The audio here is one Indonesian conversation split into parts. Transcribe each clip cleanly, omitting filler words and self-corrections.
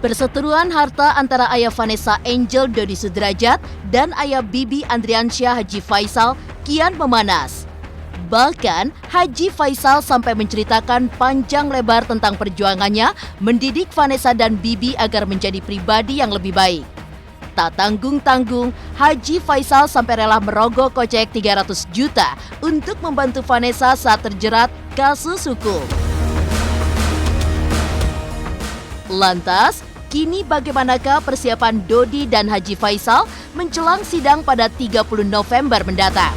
Perseteruan harta antara ayah Vanessa Angel Dodi Sudrajat dan ayah Bibi Andriansyah Haji Faisal kian memanas. Bahkan Haji Faisal sampai menceritakan panjang lebar tentang perjuangannya mendidik Vanessa dan Bibi agar menjadi pribadi yang lebih baik. Tak tanggung-tanggung, Haji Faisal sampai rela merogoh kocek 300 juta untuk membantu Vanessa saat terjerat kasus hukum. Lantas, kini bagaimanakah persiapan Dodi dan Haji Faisal menjelang sidang pada 30 November mendatang?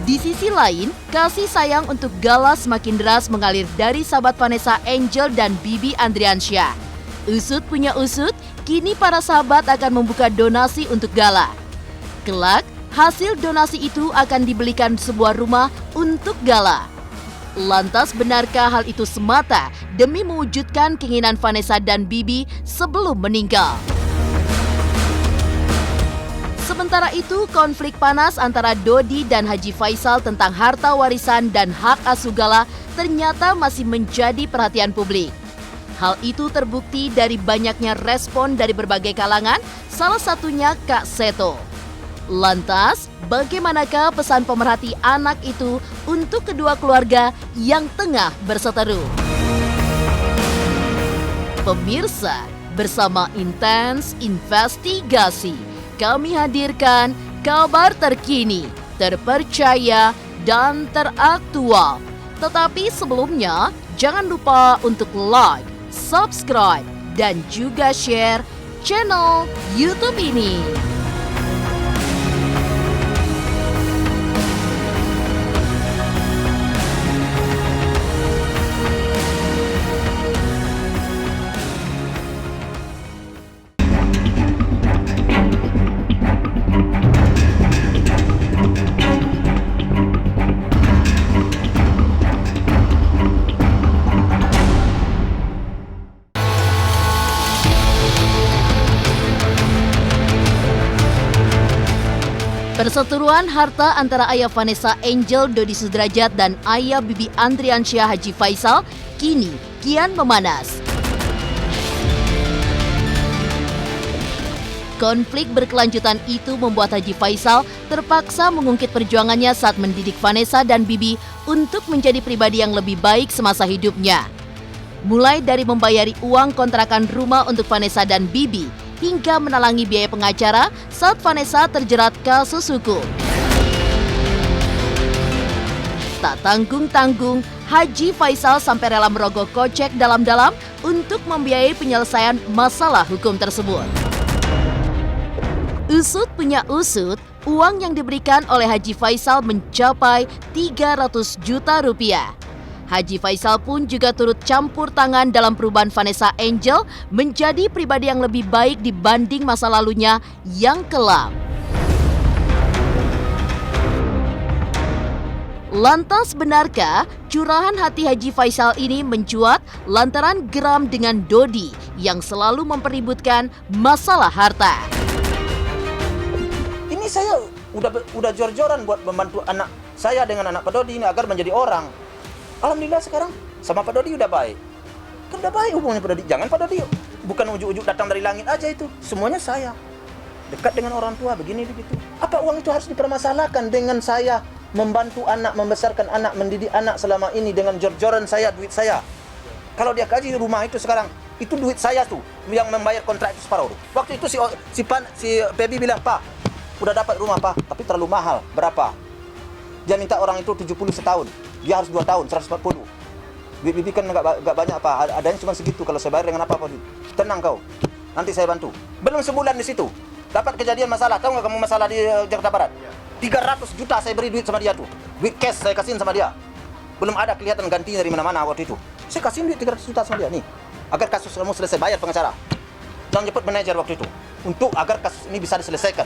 Di sisi lain, kasih sayang untuk Gala semakin deras mengalir dari sahabat Vanessa Angel dan Bibi Andriansyah. Usut punya usut, kini para sahabat akan membuka donasi untuk Gala. Kelak, hasil donasi itu akan dibelikan sebuah rumah untuk Gala. Lantas benarkah hal itu semata demi mewujudkan keinginan Vanessa dan Bibi sebelum meninggal? Sementara itu, konflik panas antara Dodi dan Haji Faisal tentang harta warisan dan hak asuh Gala ternyata masih menjadi perhatian publik. Hal itu terbukti dari banyaknya respon dari berbagai kalangan, salah satunya Kak Seto. Lantas, bagaimanakah pesan pemerhati anak itu untuk kedua keluarga yang tengah berseteru? Pemirsa, bersama Intens Investigasi, kami hadirkan kabar terkini, terpercaya, dan teraktual. Tetapi sebelumnya, jangan lupa untuk like, subscribe, dan juga share channel YouTube ini. Perseteruan harta antara ayah Vanessa Angel Dodi Sudrajat dan ayah Bibi Andriansyah Haji Faisal kini kian memanas. Konflik berkelanjutan itu membuat Haji Faisal terpaksa mengungkit perjuangannya saat mendidik Vanessa dan Bibi untuk menjadi pribadi yang lebih baik semasa hidupnya. Mulai dari membayari uang kontrakan rumah untuk Vanessa dan Bibi, hingga menalangi biaya pengacara saat Vanessa terjerat kasus hukum. Tak tanggung-tanggung, Haji Faisal sampai rela merogoh kocek dalam-dalam untuk membiayai penyelesaian masalah hukum tersebut. Usut punya usut, uang yang diberikan oleh Haji Faisal mencapai 300 juta rupiah. Haji Faisal pun juga turut campur tangan dalam perubahan Vanessa Angel menjadi pribadi yang lebih baik dibanding masa lalunya yang kelam. Lantas benarkah curahan hati Haji Faisal ini mencuat lantaran geram dengan Dodi yang selalu mempeributkan masalah harta? Ini saya udah jor-joran buat membantu anak saya dengan anak Pak Dodi ini agar menjadi orang. Alhamdulillah sekarang sama Pak Dodi udah baik. Kan udah baik hubungannya Pak Dodi. Jangan Pak Dodi bukan ujuk-ujuk datang dari langit aja itu. Semuanya saya. Dekat dengan orang tua begini begitu. Apa uang itu harus dipermasalahkan dengan saya membantu anak, membesarkan anak, mendidik anak selama ini dengan jor-joran saya, duit saya. Kalau dia kaji rumah itu sekarang, itu duit saya tuh yang membayar kontrak itu separuh. Waktu itu si Pebi bilang, "Pak, udah dapat rumah Pak, tapi terlalu mahal." Berapa? Dia minta orang itu 70 setahun. Dia harus 2 tahun, 140. Duit Bibi kan gak banyak Pak, adanya cuma segitu. Kalau saya bayar dengan apa-apa, tenang kau, nanti saya bantu. Belum sebulan di situ, dapat kejadian masalah. Tahu gak kamu masalah di Jakarta Barat? 300 juta saya beri duit sama dia tuh. Duit cash saya kasihin sama dia. Belum ada kelihatan gantinya dari mana-mana waktu itu. Saya kasihin duit 300 juta sama dia nih, agar kasus kamu selesai, bayar pengacara. Jangan jemput manajer waktu itu, untuk agar kasus ini bisa diselesaikan.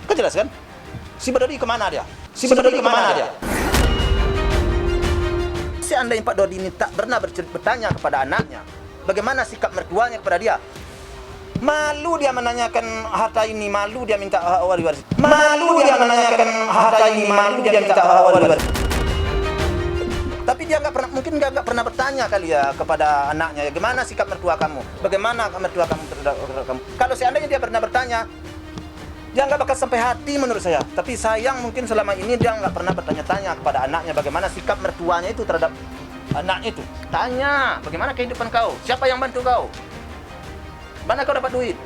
Kan jelas kan? Si Dodi kemana dia? Si Dodi kemana dia? Seandainya Pak Dodi ini tak pernah bertanya kepada anaknya, bagaimana sikap mertuanya kepada dia? Malu dia menanyakan harta ini, malu dia minta waris. Malu dia menanyakan harta ini, malu dia minta waris. Tapi Tapi dia nggak pernah, mungkin nggak pernah bertanya kali ya kepada anaknya, gimana sikap mertua kamu, bagaimana mertua kamu terhadap kamu. Kalau seandainya dia pernah bertanya, dia nggak bakal sampai hati menurut saya. Tapi sayang mungkin selama ini dia nggak pernah bertanya-tanya kepada anaknya bagaimana sikap mertuanya itu terhadap anaknya itu. Tanya, bagaimana kehidupan kau? Siapa yang bantu kau? Mana kau dapat duit?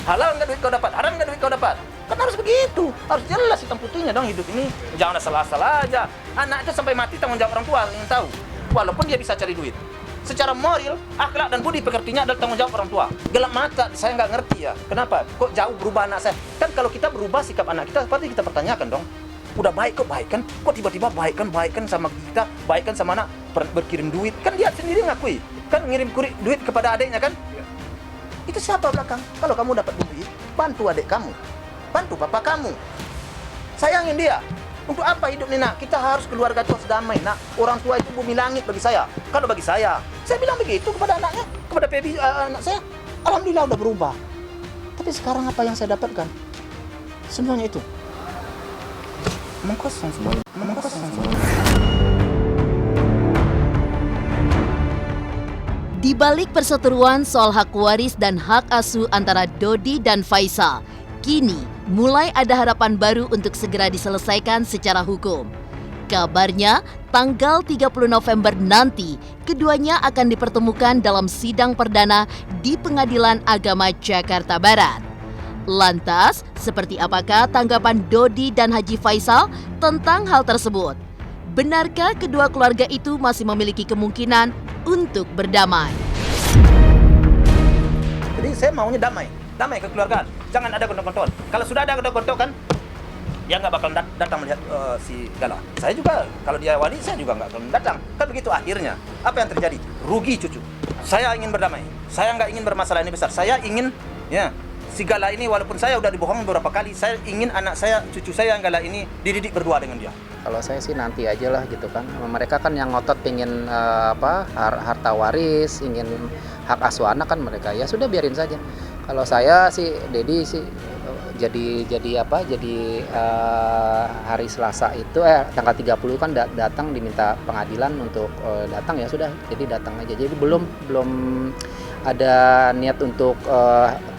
Halal nggak duit kau dapat? Haram nggak duit kau dapat? Kan harus begitu, harus jelas hitam putihnya dong hidup ini. Jangan asal-asal aja. Anak itu sampai mati tanggung jawab orang tua yang tahu. Walaupun dia bisa cari duit. Secara moral, akhlak dan budi pekertinya adalah tanggung jawab orang tua. Gelap mata, saya nggak ngerti ya. Kenapa? Kok jauh berubah anak saya? Kan kalau kita berubah sikap anak kita, pasti kita pertanyakan dong. Udah baik kok baik kan? Kok tiba-tiba baik kan sama kita, baik kan sama anak, berkirim duit. Kan dia sendiri ngakui. Kan ngirim duit kepada adiknya kan? Itu siapa belakang? Kalau kamu dapat duit, bantu adik kamu. Bantu papa kamu. Sayangin dia. Untuk apa hidup nih nak? Kita harus keluarga tua sedamai nak. Orang tua itu bumi langit bagi saya. Kalau bagi saya bilang begitu kepada anaknya, kepada baby anak saya. Alhamdulillah udah berubah. Tapi sekarang apa yang saya dapatkan? Semuanya itu mengkosong semuanya. Di balik perseteruan soal hak waris dan hak asuh antara Dodi dan Faisal, kini mulai ada harapan baru untuk segera diselesaikan secara hukum. Kabarnya, tanggal 30 November nanti, keduanya akan dipertemukan dalam sidang perdana di Pengadilan Agama Jakarta Barat. Lantas, seperti apakah tanggapan Dodi dan Haji Faisal tentang hal tersebut? Benarkah kedua keluarga itu masih memiliki kemungkinan untuk berdamai? Jadi saya maunya damai kekeluargaan. Jangan ada gontok-gontok. Kalau sudah ada gontok-gontok kan, dia nggak bakal datang melihat si Gala. Saya juga, kalau dia wali, saya juga nggak akan datang. Kan begitu akhirnya. Apa yang terjadi? Rugi cucu. Saya ingin berdamai. Saya nggak ingin bermasalah ini besar. Saya ingin, ya, si Gala ini walaupun saya udah dibohong beberapa kali, saya ingin anak saya, cucu saya yang Gala ini dididik berdua dengan dia. Kalau saya sih nanti aja lah gitu kan. Mereka kan yang ngotot pengen harta waris, ingin hak asuh anak kan mereka. Ya sudah biarin saja. Kalau saya sih Dedi sih jadi hari Selasa itu tanggal 30 kan datang diminta pengadilan untuk datang, ya sudah jadi datang aja. Jadi belum ada niat untuk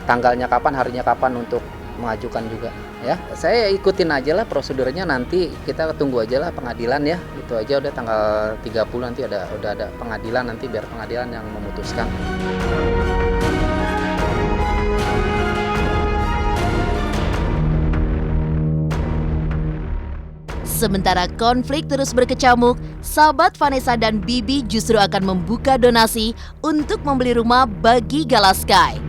tanggalnya kapan, harinya kapan untuk mengajukan juga ya. Saya ikutin aja lah prosedurnya, nanti kita tunggu aja lah pengadilan ya. Itu aja, udah tanggal 30 nanti udah ada pengadilan, nanti biar pengadilan yang memutuskan. Sementara konflik terus berkecamuk, sahabat Vanessa dan Bibi justru akan membuka donasi untuk membeli rumah bagi Gala Sky.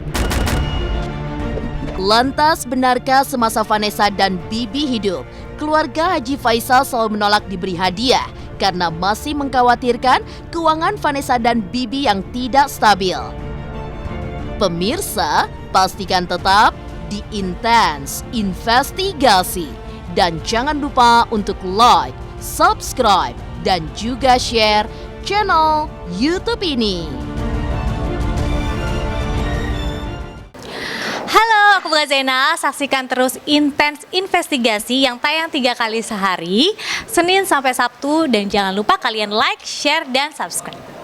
Lantas, benarkah semasa Vanessa dan Bibi hidup, keluarga Haji Faisal selalu menolak diberi hadiah karena masih mengkhawatirkan keuangan Vanessa dan Bibi yang tidak stabil? Pemirsa, pastikan tetap di Intens Investigasi. Dan jangan lupa untuk like, subscribe, dan juga share channel YouTube ini. Halo, aku Bunga Zainal. Saksikan terus Intens Investigasi yang tayang 3 kali sehari, Senin sampai Sabtu. Dan jangan lupa kalian like, share, dan subscribe.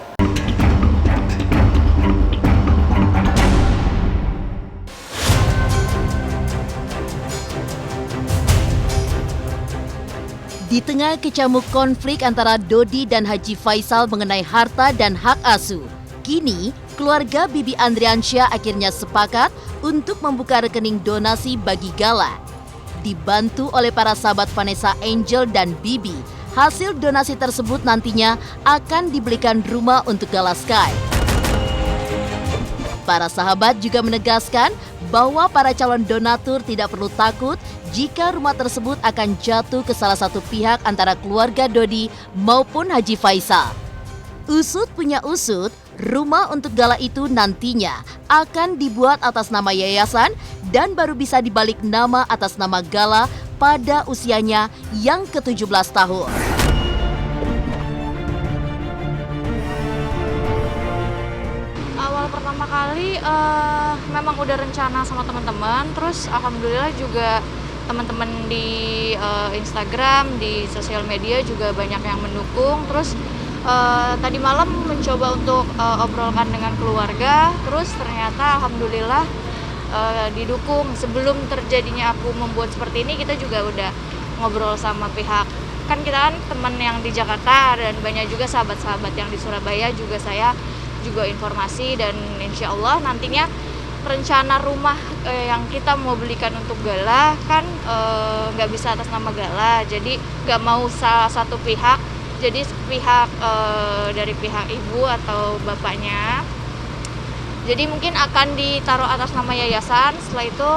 Di tengah kecamuk konflik antara Dodi dan Haji Faisal mengenai harta dan hak asuh, kini keluarga Bibi Andriansyah akhirnya sepakat untuk membuka rekening donasi bagi Gala. Dibantu oleh para sahabat Vanessa Angel dan Bibi, hasil donasi tersebut nantinya akan dibelikan rumah untuk Gala Sky. Para sahabat juga menegaskan bahwa para calon donatur tidak perlu takut jika rumah tersebut akan jatuh ke salah satu pihak antara keluarga Dodi maupun Haji Faisal. Usut punya usut, rumah untuk Gala itu nantinya akan dibuat atas nama yayasan dan baru bisa dibalik nama atas nama Gala pada usianya yang ke-17 tahun. Awal pertama kali memang udah rencana sama teman-teman, terus alhamdulillah juga teman-teman di Instagram, di sosial media juga banyak yang mendukung. Terus tadi malam mencoba untuk obrolkan dengan keluarga, terus ternyata alhamdulillah didukung. Sebelum terjadinya aku membuat seperti ini, kita juga udah ngobrol sama pihak, kan kita kan teman yang di Jakarta dan banyak juga sahabat-sahabat yang di Surabaya juga, saya juga informasi, dan insya Allah nantinya rencana rumah yang kita mau belikan untuk Gala kan nggak bisa atas nama Gala, jadi nggak mau salah satu pihak, jadi pihak dari pihak ibu atau bapaknya, jadi mungkin akan ditaruh atas nama yayasan. Setelah itu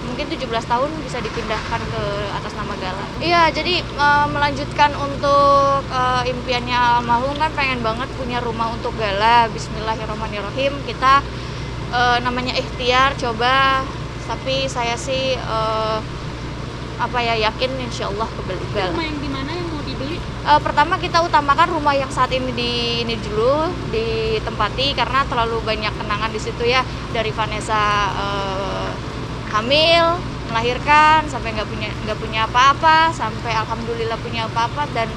mungkin 17 tahun bisa dipindahkan ke atas nama Gala. Iya, jadi melanjutkan untuk impiannya almarhum, kan pengen banget punya rumah untuk Gala. Bismillahirrahmanirrahim, kita namanya ikhtiar coba, tapi saya sih yakin insya Allah kebeli Gala. Rumah yang di mana yang mau dibeli? Pertama kita utamakan rumah yang saat ini dulu ditempati, karena terlalu banyak kenangan di situ ya, dari Vanessa hamil, melahirkan, sampai nggak punya apa-apa, sampai alhamdulillah punya apa-apa, dan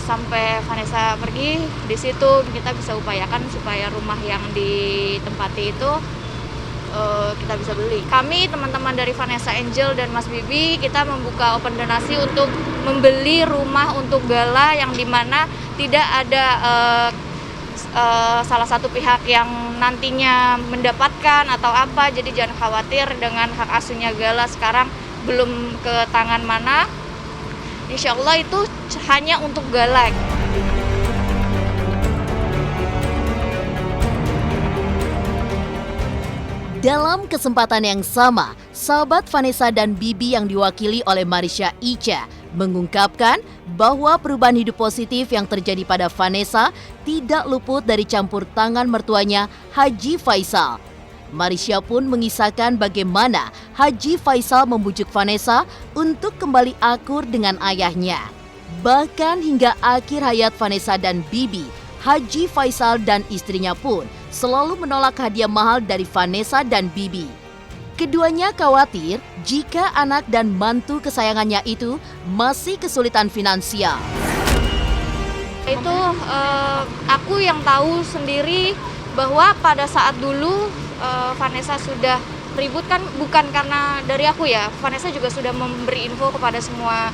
sampai Vanessa pergi. Di situ kita bisa upayakan supaya rumah yang ditempati itu kita bisa beli. Kami teman-teman dari Vanessa Angel dan Mas Bibi, kita membuka open donasi untuk membeli rumah untuk Gala, yang dimana tidak ada salah satu pihak yang nantinya mendapatkan atau apa. Jadi jangan khawatir dengan hak asuhnya Gala, sekarang belum ke tangan mana. Insya Allah itu hanya untuk Gala. Dalam kesempatan yang sama, sahabat Vanessa dan Bibi yang diwakili oleh Marisha Ica mengungkapkan bahwa perubahan hidup positif yang terjadi pada Vanessa tidak luput dari campur tangan mertuanya, Haji Faisal. Marisha pun mengisahkan bagaimana Haji Faisal membujuk Vanessa untuk kembali akur dengan ayahnya. Bahkan hingga akhir hayat Vanessa dan Bibi, Haji Faisal dan istrinya pun selalu menolak hadiah mahal dari Vanessa dan Bibi. Keduanya khawatir jika anak dan mantu kesayangannya itu masih kesulitan finansial. Itu aku yang tahu sendiri bahwa pada saat dulu Vanessa sudah ribut, kan bukan karena dari aku ya. Vanessa juga sudah memberi info kepada semua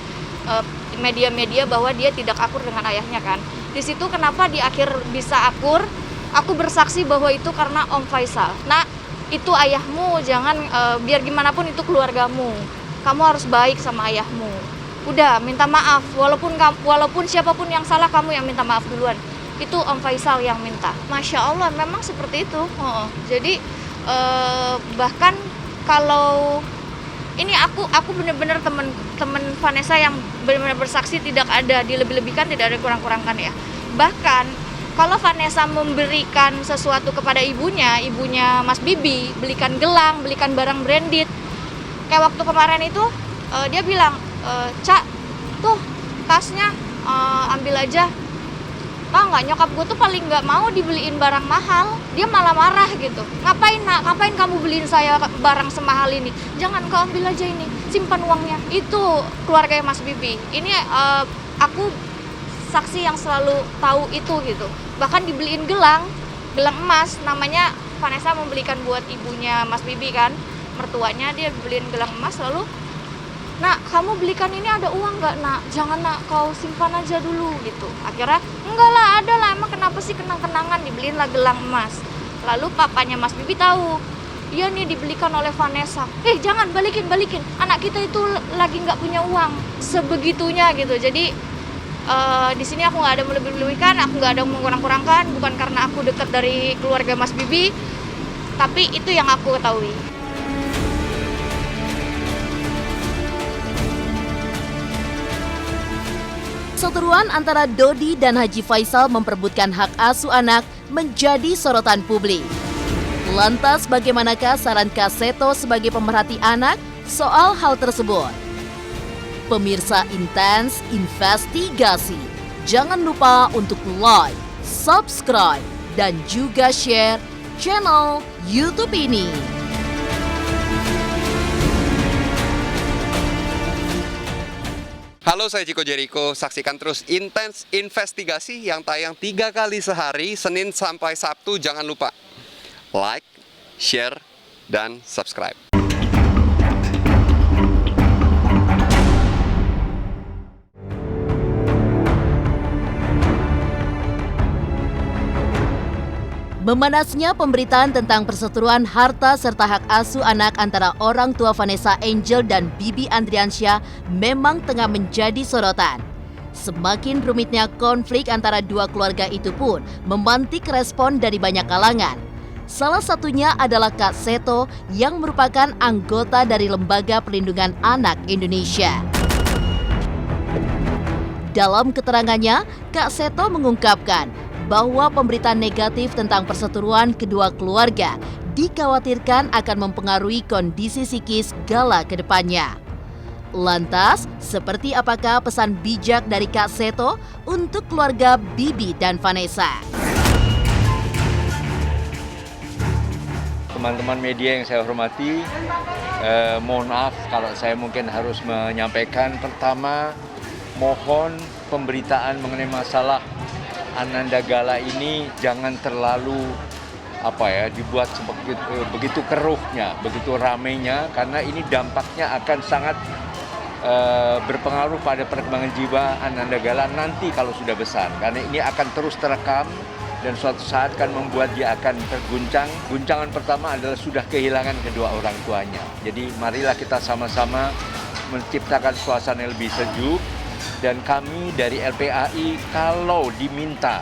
media-media bahwa dia tidak akur dengan ayahnya kan. Di situ kenapa di akhir bisa akur, aku bersaksi bahwa itu karena Om Faisal. Nah, itu ayahmu, jangan biar gimana pun itu keluargamu. Kamu harus baik sama ayahmu. Udah, minta maaf. Walaupun siapapun yang salah, kamu yang minta maaf duluan. Itu Om Faisal yang minta. Masya Allah, memang seperti itu. Jadi bahkan kalau ini aku benar-benar teman Vanessa yang benar-benar bersaksi, tidak ada dilebih-lebihkan, tidak ada kurang-kurangkan ya. Bahkan kalau Vanessa memberikan sesuatu kepada ibunya Mas Bibi, belikan gelang, belikan barang branded. Kayak waktu kemarin itu dia bilang, "Cak, tuh tasnya ambil aja." Tahu nggak, nyokap gue tuh paling nggak mau dibeliin barang mahal, dia malah marah gitu. Ngapain nak, ngapain kamu beliin saya barang semahal ini? Jangan, kau ambil aja ini, simpan uangnya. Itu keluarga Mas Bibi. Ini aku saksi yang selalu tahu itu gitu. Bahkan dibeliin gelang emas, namanya Vanessa membelikan buat ibunya Mas Bibi kan, mertuanya, dia beliin gelang emas, lalu, "Nak, kamu belikan ini ada uang nggak nak? Jangan nak, kau simpan aja dulu," gitu. Akhirnya, "Enggak lah, ada lah, emang kenapa sih kenang-kenangan?" Dibeliin lah gelang emas. Lalu papanya Mas Bibi tahu, iya nih dibelikan oleh Vanessa. Jangan, balikin, anak kita itu lagi nggak punya uang. Sebegitunya gitu. Jadi di sini aku nggak ada melebih-lebihkan, aku nggak ada mengkurang-kurangkan, bukan karena aku dekat dari keluarga Mas Bibi, tapi itu yang aku ketahui. Seteruan antara Dodi dan Haji Faisal memperebutkan hak asuh anak menjadi sorotan publik. Lantas bagaimanakah saran Kak Seto sebagai pemerhati anak soal hal tersebut? Pemirsa Intens Investigasi, jangan lupa untuk like, subscribe, dan juga share channel YouTube ini. Halo, saya Chico Jericho. Saksikan terus Intens Investigasi yang tayang 3 kali sehari, Senin sampai Sabtu. Jangan lupa like, share, dan subscribe. Memanasnya pemberitaan tentang perseteruan harta serta hak asuh anak antara orang tua Vanessa Angel dan Bibi Andriansyah memang tengah menjadi sorotan. Semakin rumitnya konflik antara dua keluarga itu pun memantik respon dari banyak kalangan. Salah satunya adalah Kak Seto yang merupakan anggota dari Lembaga Perlindungan Anak Indonesia. Dalam keterangannya, Kak Seto mengungkapkan bahwa pemberitaan negatif tentang perseteruan kedua keluarga dikhawatirkan akan mempengaruhi kondisi psikis Gala ke depannya. Lantas, seperti apakah pesan bijak dari Kak Seto untuk keluarga Bibi dan Vanessa? Teman-teman media yang saya hormati, mohon maaf kalau saya mungkin harus menyampaikan. Pertama, mohon pemberitaan mengenai masalah Ananda Gala ini jangan terlalu dibuat begitu keruhnya, begitu ramainya, karena ini dampaknya akan sangat berpengaruh pada perkembangan jiwa Ananda Gala nanti kalau sudah besar, karena ini akan terus terekam dan suatu saat kan membuat dia akan terguncang. Guncangan pertama adalah sudah kehilangan kedua orang tuanya. Jadi marilah kita sama-sama menciptakan suasana yang lebih sejuk. Dan kami dari LPAI kalau diminta,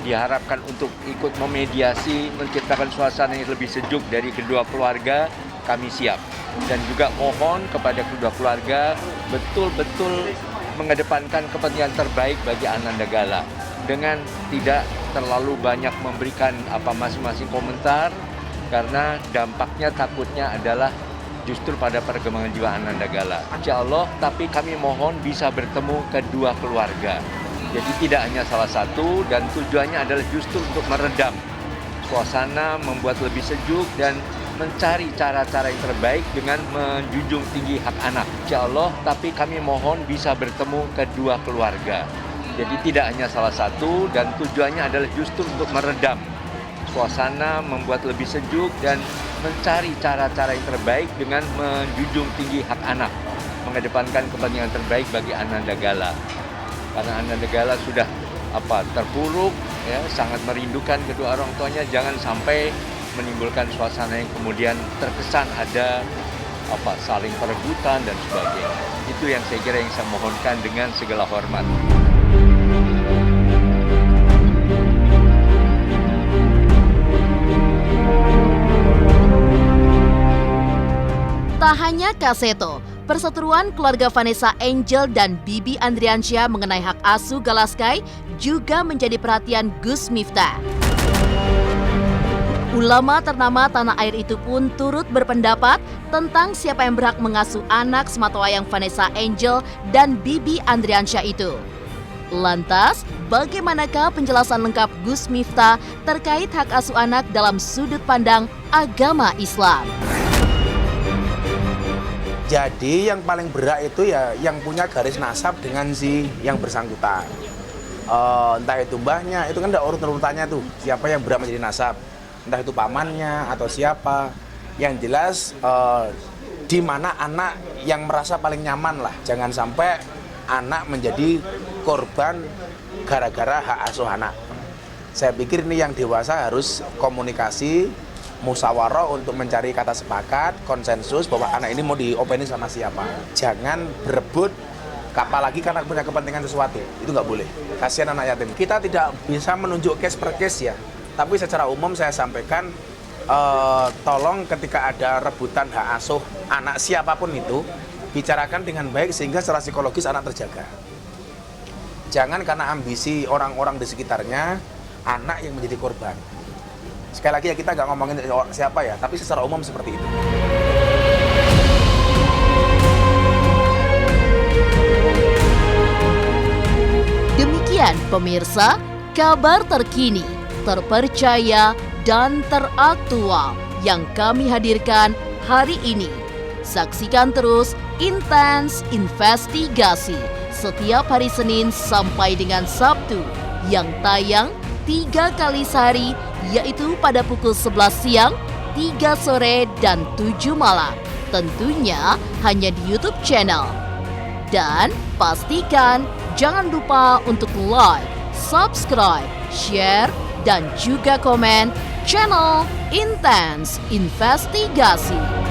diharapkan untuk ikut memediasi, menciptakan suasana yang lebih sejuk dari kedua keluarga, kami siap. Dan juga mohon kepada kedua keluarga betul-betul mengedepankan kepentingan terbaik bagi Ananda Gala dengan tidak terlalu banyak memberikan masing-masing komentar, karena dampaknya takutnya adalah justru pada perkembangan jiwa Ananda Gala. Insya Allah, tapi kami mohon bisa bertemu kedua keluarga. Jadi tidak hanya salah satu, dan tujuannya adalah justru untuk meredam suasana, membuat lebih sejuk, dan mencari cara-cara yang terbaik dengan menjunjung tinggi hak anak. Insya Allah, tapi kami mohon bisa bertemu kedua keluarga. Jadi tidak hanya salah satu, dan tujuannya adalah justru untuk meredam suasana, membuat lebih sejuk, dan mencari cara-cara yang terbaik dengan menjunjung tinggi hak anak, mengedepankan kepentingan terbaik bagi Ananda Gala. Karena Ananda Gala sudah terpuruk, ya, sangat merindukan kedua orang tuanya. Jangan sampai menimbulkan suasana yang kemudian terkesan ada saling perebutan dan sebagainya. Itu yang saya kira yang saya mohonkan dengan segala hormat. Tak hanya Kak Seto, perseteruan keluarga Vanessa Angel dan Bibi Andriansyah mengenai hak asuh Gala Sky juga menjadi perhatian Gus Miftah. Ulama ternama tanah air itu pun turut berpendapat tentang siapa yang berhak mengasuh anak sematawayang Vanessa Angel dan Bibi Andriansyah itu. Lantas, bagaimanakah penjelasan lengkap Gus Miftah terkait hak asuh anak dalam sudut pandang agama Islam? Jadi yang paling berat itu ya yang punya garis nasab dengan si yang bersangkutan. Entah itu mbahnya, itu kan ada urut-urutannya tuh, siapa yang berhak menjadi nasab. Entah itu pamannya atau siapa. Yang jelas di mana anak yang merasa paling nyaman lah. Jangan sampai anak menjadi korban gara-gara hak asuh anak. Saya pikir ini yang dewasa harus komunikasi, musyawarah untuk mencari kata sepakat, konsensus bahwa anak ini mau diopenin sama siapa. Jangan berebut, apalagi karena punya kepentingan sesuatu. Itu nggak boleh. Kasihan anak yatim. Kita tidak bisa menunjuk case per case ya. Tapi secara umum saya sampaikan, tolong ketika ada rebutan hak asuh anak siapapun itu, bicarakan dengan baik sehingga secara psikologis anak terjaga. Jangan karena ambisi orang-orang di sekitarnya, anak yang menjadi korban. Sekali lagi ya, kita nggak ngomongin siapa ya, tapi secara umum seperti itu. Demikian pemirsa, kabar terkini, terpercaya, dan teraktual yang kami hadirkan hari ini. Saksikan terus Intens Investigasi setiap hari Senin sampai dengan Sabtu yang tayang 3 kali sehari, yaitu pada pukul 11 siang, 3 sore, dan 7 malam. Tentunya hanya di YouTube channel. Dan pastikan jangan lupa untuk like, subscribe, share, dan juga komen channel Intens Investigasi.